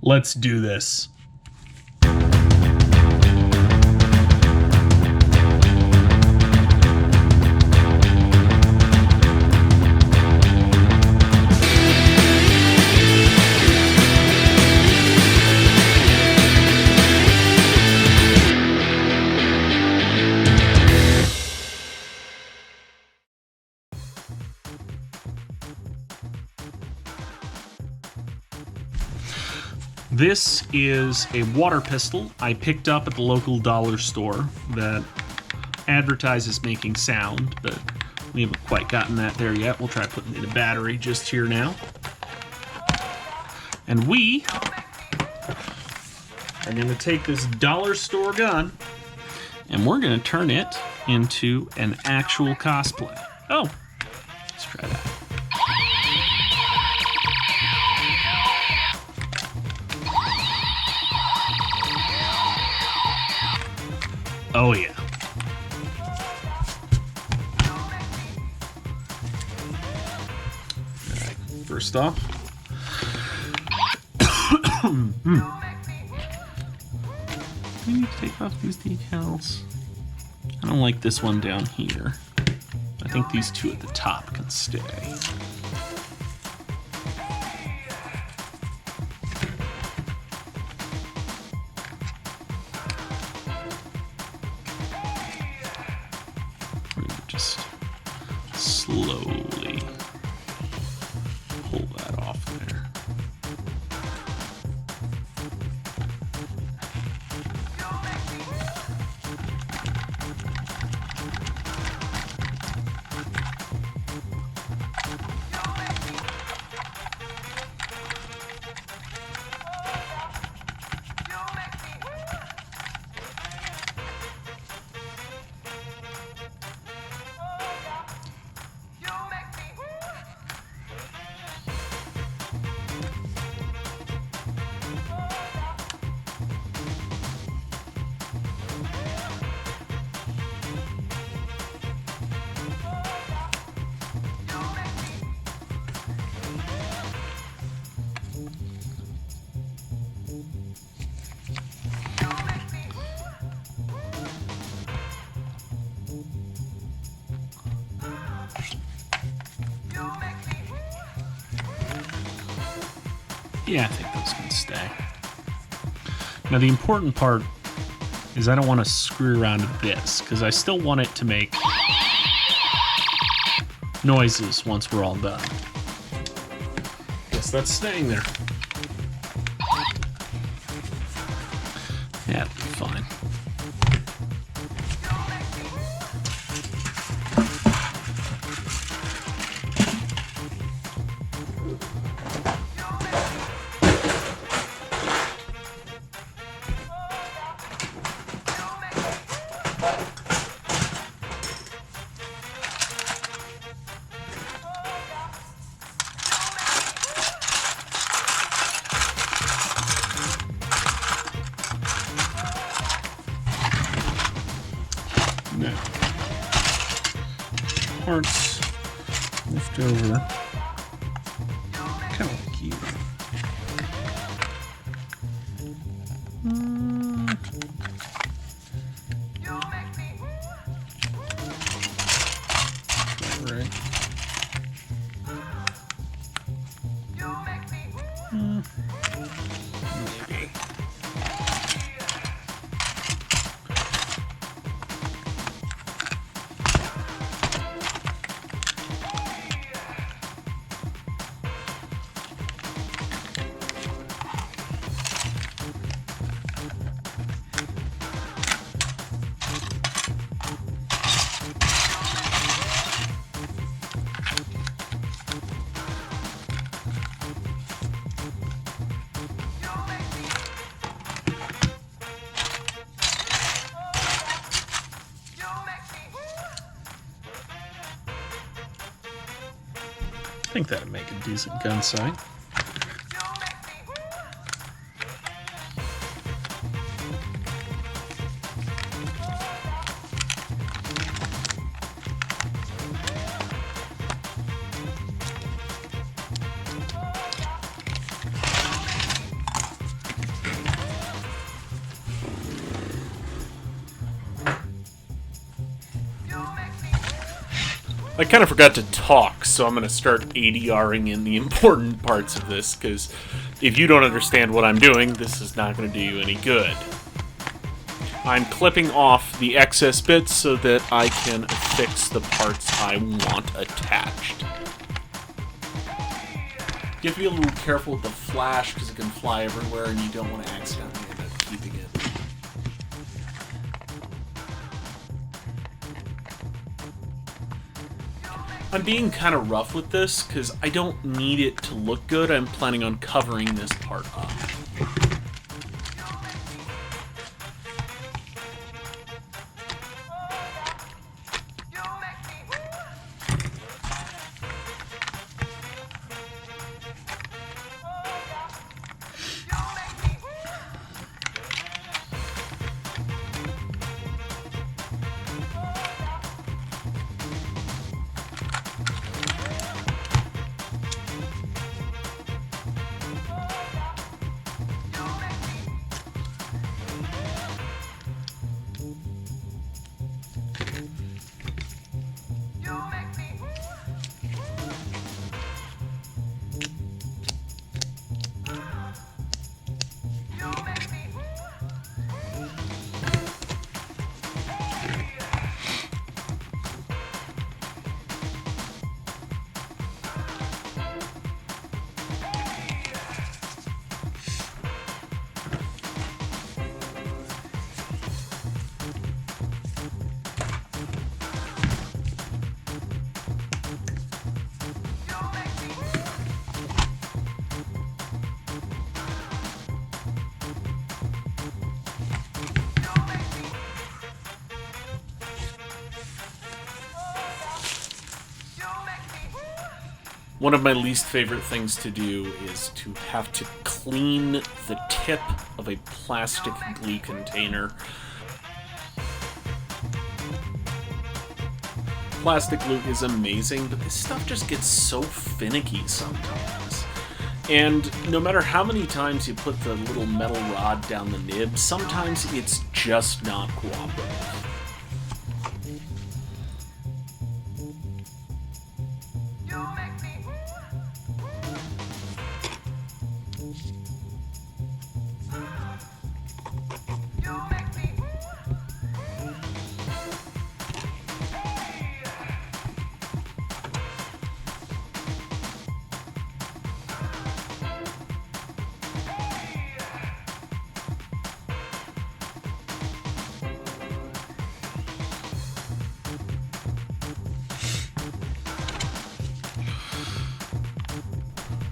Let's do this. This is a water pistol I picked up at the local dollar store that advertises making sound, but we haven't quite gotten that there yet. We'll try putting in a battery just here now. And we are going to take this dollar store gun and we're going to turn it into an actual cosplay. Oh, let's try that. Oh yeah. Alright, first off. We need to take off these decals. I don't like this one down here. I think these two at the top can stay. Just slowly pull that off there. Yeah, I think those can stay. Now the important part is I don't want to screw around with this, because I still want it to make noises once we're all done. Guess that's staying there. Yeah, it'll be fine. Now, parts left over, kind of like you. Right. Maybe. I think that'd make a decent gun sight. I kind of forgot to talk, so I'm going to start ADRing in the important parts of this, because if you don't understand what I'm doing, this is not going to do you any good. I'm clipping off the excess bits so that I can fix the parts I want attached. You have to be a little careful with the flash because it can fly everywhere and you don't want to accidentally end up keeping it. I'm being kind of rough with this because I don't need it to look good. I'm planning on covering this part up. One of my least favorite things to do is to have to clean the tip of a plastic glue container. Plastic glue is amazing, but this stuff just gets so finicky sometimes. And no matter how many times you put the little metal rod down the nib, sometimes it's just not cooperative.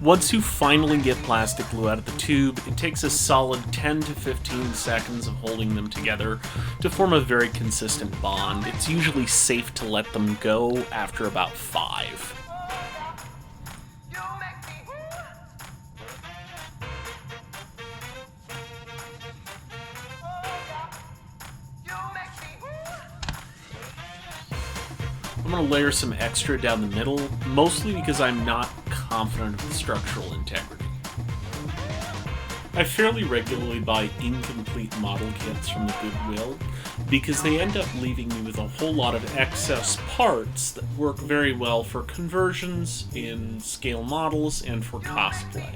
Once you finally get plastic glue out of the tube, it takes a solid 10 to 15 seconds of holding them together to form a very consistent bond. It's usually safe to let them go after about 5. I'm going to layer some extra down the middle, mostly because I'm not confident of the structural integrity. I fairly regularly buy incomplete model kits from the Goodwill because they end up leaving me with a whole lot of excess parts that work very well for conversions in scale models and for cosplay.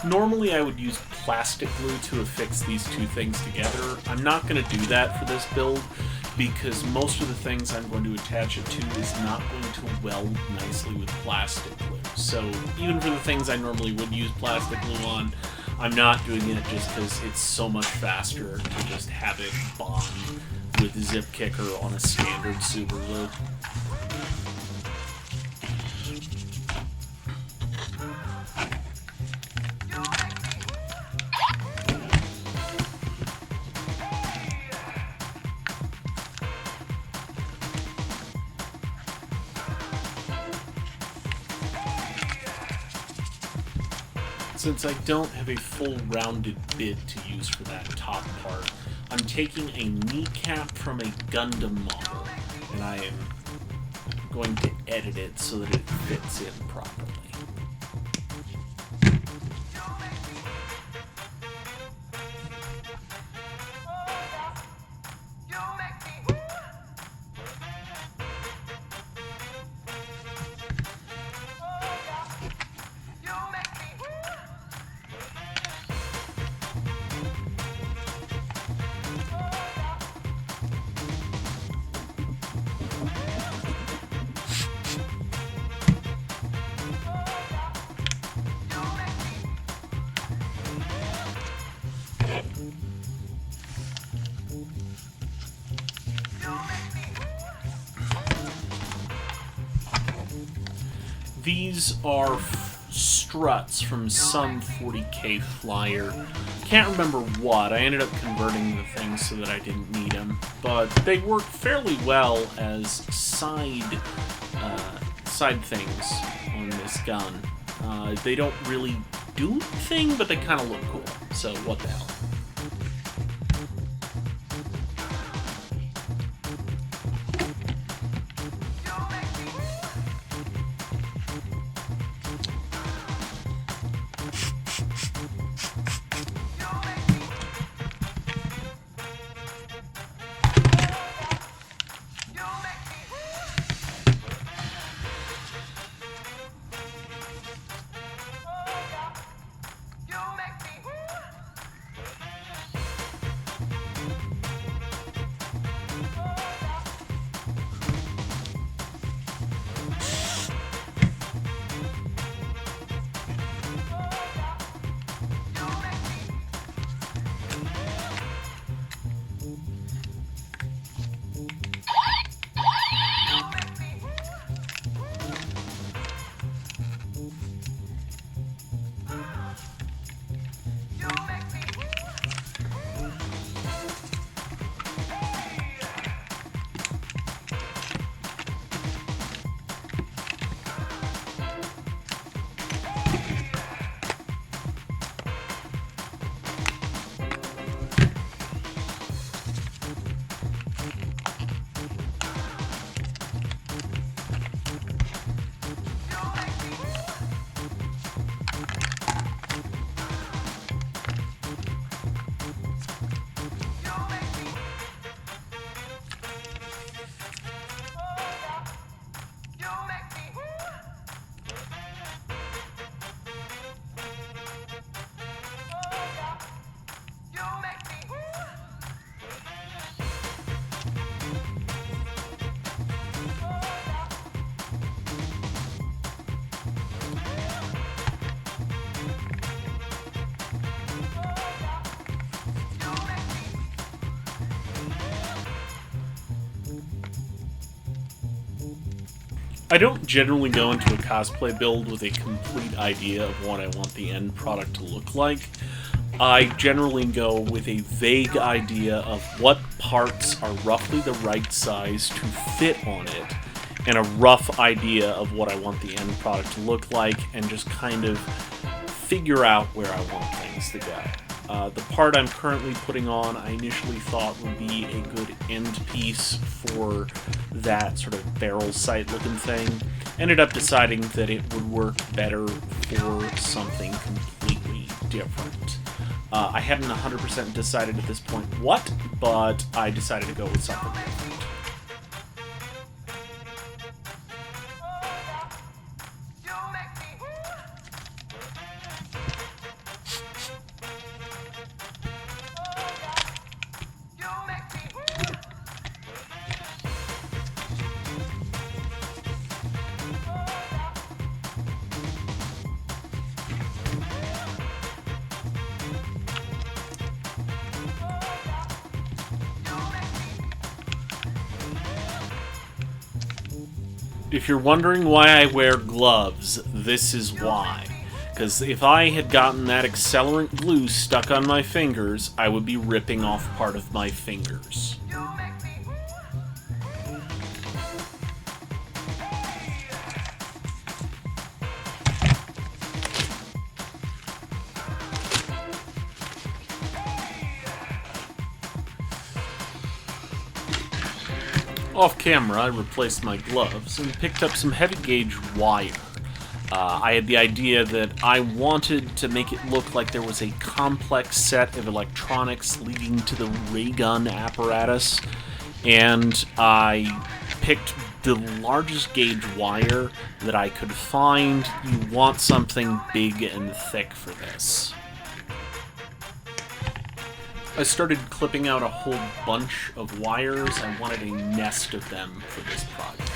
Normally I would use plastic glue to affix these two things together. I'm not going to do that for this build because most of the things I'm going to attach it to is not going to weld nicely with plastic glue. So even for the things I normally would use plastic glue on, I'm not doing it just because it's so much faster to just have it bond with Zip Kicker on a standard super loop. Since I don't have a full rounded bit to use for that top part, I'm taking a kneecap from a Gundam model, and I am going to edit it so that it fits in properly. These are struts from some 40k flyer. Can't remember what. I ended up converting the things so that I didn't need them, but they work fairly well as side things on this gun. They don't really do anything, but they kind of look cool. So what the hell? I don't generally go into a cosplay build with a complete idea of what I want the end product to look like. I generally go with a vague idea of what parts are roughly the right size to fit on it, and a rough idea of what I want the end product to look like, and just kind of figure out where I want things to go. The part I'm currently putting on, I initially thought would be a good end piece for that sort of barrel sight looking thing. Ended up deciding that it would work better for something completely different. I hadn't 100% decided at this point what, but I decided to go with something different. If you're wondering why I wear gloves, this is why. Because if I had gotten that accelerant glue stuck on my fingers, I would be ripping off part of my fingers. Off camera, I replaced my gloves and picked up some heavy gauge wire. I had the idea that I wanted to make it look like there was a complex set of electronics leading to the ray gun apparatus, and I picked the largest gauge wire that I could find. You want something big and thick for this. I started clipping out a whole bunch of wires. I wanted a nest of them for this project.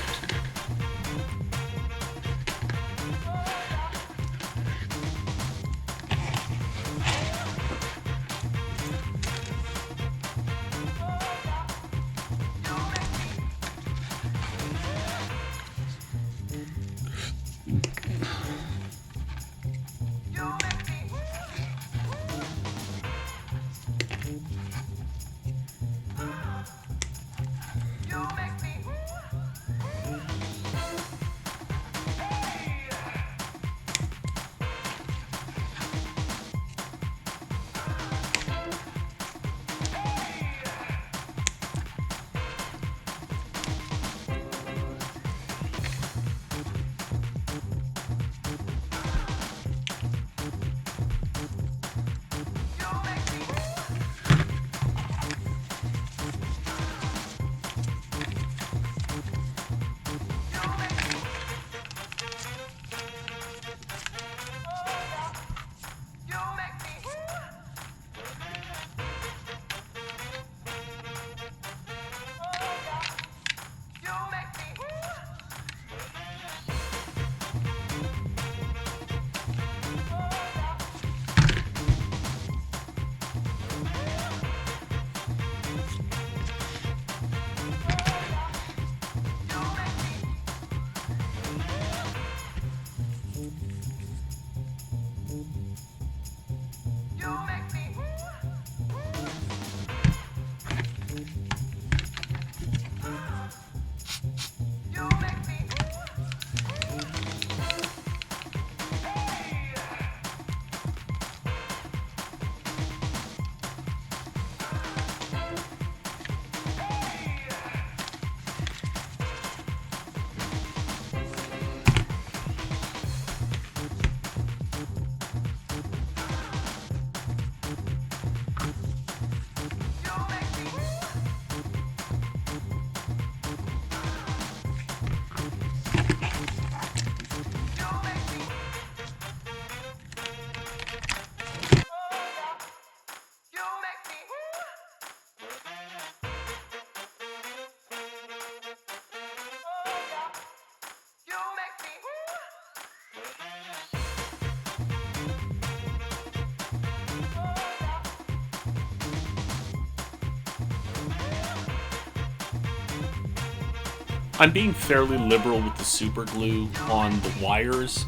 I'm being fairly liberal with the super glue on the wires.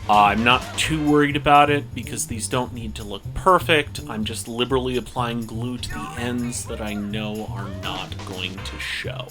I'm not too worried about it because these don't need to look perfect. I'm just liberally applying glue to the ends that I know are not going to show.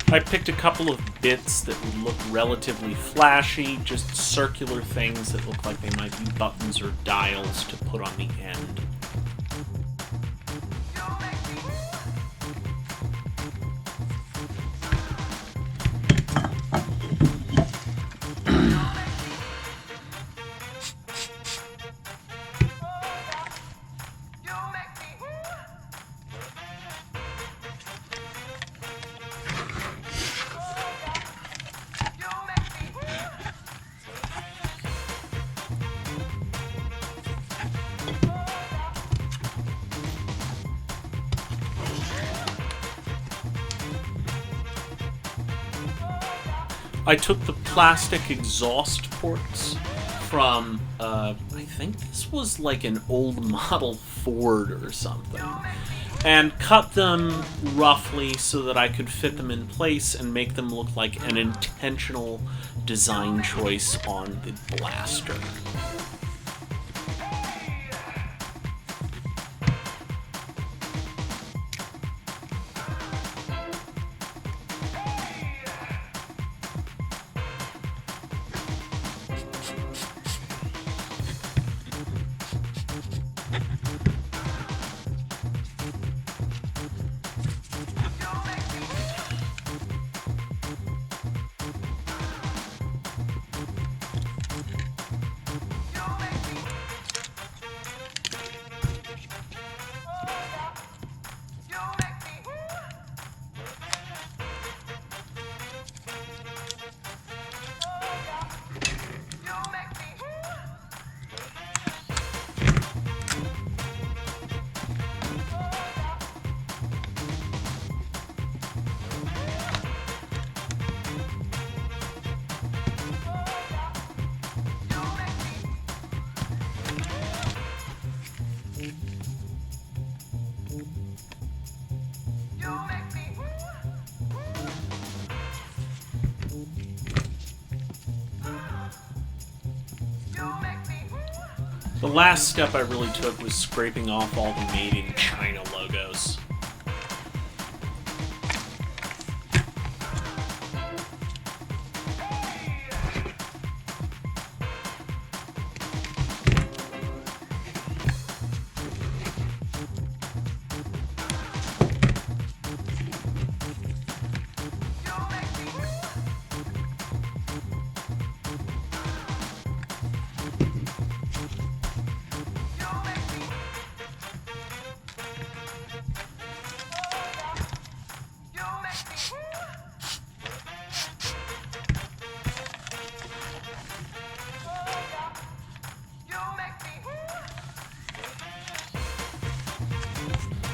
I picked a couple of bits that would look relatively flashy, just circular things that look like they might be buttons or dials to put on the end. I took the plastic exhaust ports from, I think this was like an old model Ford or something, and cut them roughly so that I could fit them in place and make them look like an intentional design choice on the blaster. The last step I really took was scraping off all the Made in China logos.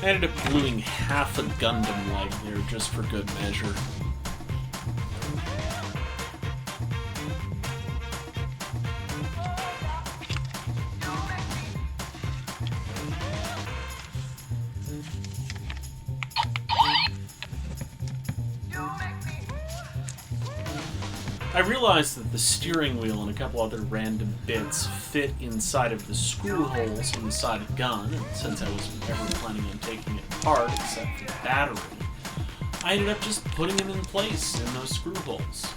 I ended up gluing half a Gundam leg there just for good measure. I realized that the steering wheel and a couple other random bits fit inside of the screw holes on the side of the gun, and since I wasn't ever planning on taking it apart except for the battery, I ended up just putting them in place in those screw holes.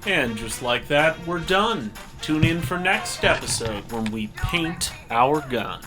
And just like that, we're done. Tune in for next episode when we paint our gun.